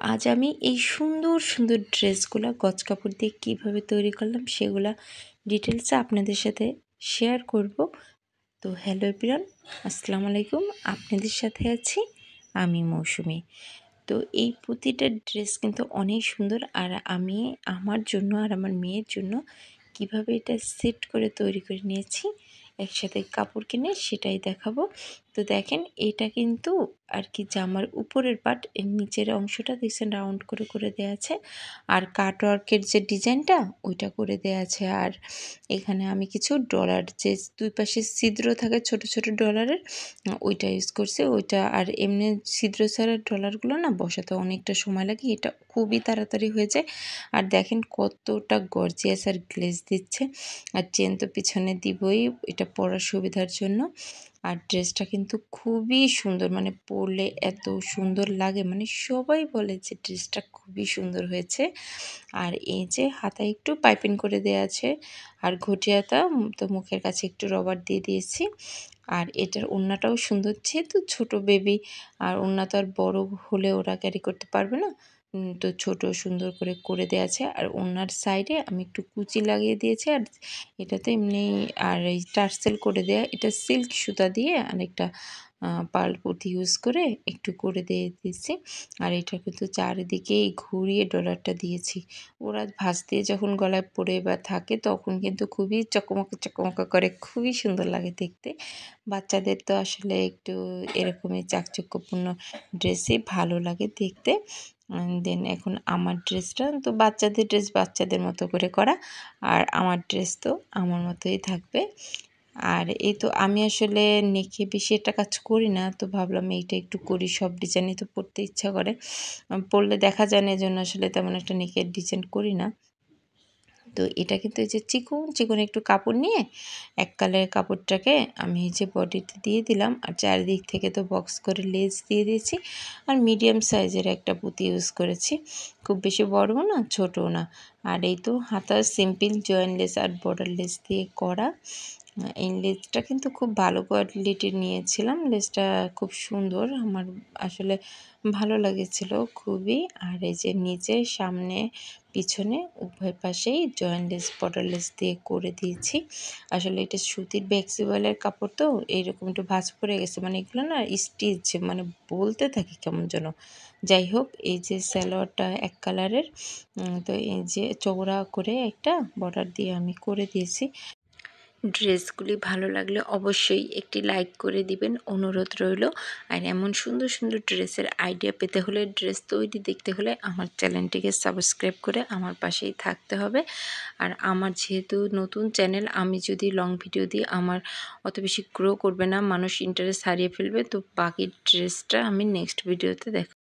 আজ আমি এই সুন্দর সুন্দর ড্রেসগুলো গজ কাপড় দিয়ে কীভাবে তৈরি করলাম সেগুলা ডিটেলসে আপনাদের সাথে শেয়ার করব। তো হ্যালো এভরিওয়ান, আসসালামু আলাইকুম। আপনাদের সাথে আছি আমি মৌসুমি। তো এই প্রতিটা ড্রেস কিন্তু অনেক সুন্দর, আর আমি আমার জন্য আর আমার মেয়ের জন্য কিভাবে এটা সেট করে তৈরি করে নিয়েছি একসাথে কাপড় কিনে সেটাই দেখাবো। তো দেখেন, এটা কিন্তু আর কি জামার উপরের পার্ট, এর নিচের অংশটা দেখছেন রাউন্ড করে করে দেওয়া আছে, আর কাটওয়ার্কের যে ডিজাইনটা ওইটা করে দেওয়া আছে। আর এখানে আমি কিছু ডলার, যে দুই পাশে ছিদ্র থাকে ছোট ছোট ডলারের, ওইটা ইউজ করছি। ওইটা আর এমনি ছিদ্র ছাড়া ডলারগুলো না বসাতে অনেকটা সময় লাগে, এটা খুবই তাড়াতাড়ি হয়ে যায়। আর দেখেন কতটা গর্জিয়াস আর গ্লেজ দিচ্ছে। আর চেন তো পিছনে দিবই, এটা পরার সুবিধার জন্য। আর ড্রেসটা কিন্তু খুবই সুন্দর, মানে পরলে এত সুন্দর লাগে, মানে সবাই বলে যে ড্রেসটা খুবই সুন্দর হয়েছে। আর এই যে হাতায় একটু পাইপিং করে দেওয়া আছে, আর ঘটিয়াটা তো মুখের কাছে একটু রবার দিয়ে দিয়েছি। আর এটার ওড়নাটাও সুন্দর, যেহেতু ছোট বেবি, আর ওড়না তো আর বড় হলে ওরা ক্যারি করতে পারবে না, তো ছোট সুন্দর করে করে দেওয়া আছে। আর ওড়নার সাইডে আমি একটু কুচি লাগিয়ে দিয়েছি। আর এটাতে এমনি আর এই টার্সেল করে দেয়া, এটা সিল্ক সুতা দিয়ে আরেকটা পার্ল পুঁতি ইউজ করে একটু করে দিয়ে দিয়েছি। আর এটা কিন্তু চারিদিকেই ঘুরিয়ে ডলারটা দিয়েছি। ওরা ভাঁজ দিয়ে যখন গলায় পরে বা থাকে তখন কিন্তু খুবই চকমকা চকমকা করে, খুবই সুন্দর লাগে দেখতে। বাচ্চাদের তো আসলে একটু এরকমই চাকচক্যপূর্ণ ড্রেসই ভালো লাগে দেখতে। দেন এখন আমার ড্রেসটা তো বাচ্চাদের ড্রেস বাচ্চাদের মতো করে করা, আর আমার ড্রেস তো আমার মতোই থাকবে। আর এই তো আমি আসলে নেকে বেশি একটা কাজ করি না, তো ভাবলাম এইটা একটু করি, সব ডিজাইনই তো পরতে ইচ্ছা করে, পরলে দেখা যায় না, এজন্য আসলে তেমন একটা নেকের ডিজাইন করি না। তো এটা কিন্তু এই যে চিকন চিকন একটু কাপড় নিয়ে এক কালারের কাপড়টাকে আমি এই যে বডিতে দিয়ে দিলাম, আর চারিদিক থেকে তো বক্স করে লেস দিয়ে দিয়েছি। আর মিডিয়াম সাইজের একটা পুঁতি ইউজ করেছি, খুব বেশি বড়ও না ছোটও না। আর এই তো হাতা সিম্পল জয়েন লেস আর বর্ডার লেস দিয়ে করা। এই লেসটা কিন্তু খুব ভালো কোয়ালিটির নিয়েছিলাম, লেসটা খুব সুন্দর, আমার আসলে ভালো লাগেছিল খুবই। আর এই যে নিচে সামনে পিছনে উভয় পাশেই জয়েন্ট লেস বর্ডার লেস দিয়ে করে দিয়েছি। আসলে এটা সুতির ফ্লেক্সিবলের কাপড়, তো এইরকম একটু ভাঁজ পড়ে গেছে, মানে এগুলো না স্টিচ মানে বলতে থাকি কেমন যেন। যাই হোক, এই যে সালোয়ারটা এক কালারের, তো এই যে চওড়া করে একটা বর্ডার দিয়ে আমি করে দিয়েছি। ড্রেসগুলি ভালো লাগলে অবশ্যই একটি লাইক করে দিবেন, অনুরোধ রইল। আর এমন সুন্দর সুন্দর ড্রেসের আইডিয়া পেতে হলে, ড্রেস তৈরি দেখতে হলে আমার চ্যানেলটিকে সাবস্ক্রাইব করে আমার পাশেই থাকতে হবে। আর আমার যেহেতু নতুন চ্যানেল, আমি যদি লং ভিডিও দিই আমার অত বেশি গ্রো করবে না, মানুষ ইন্টারেস্ট হারিয়ে ফেলবে। তো বাকি ড্রেসটা আমি নেক্সট ভিডিওতে দেখাবো।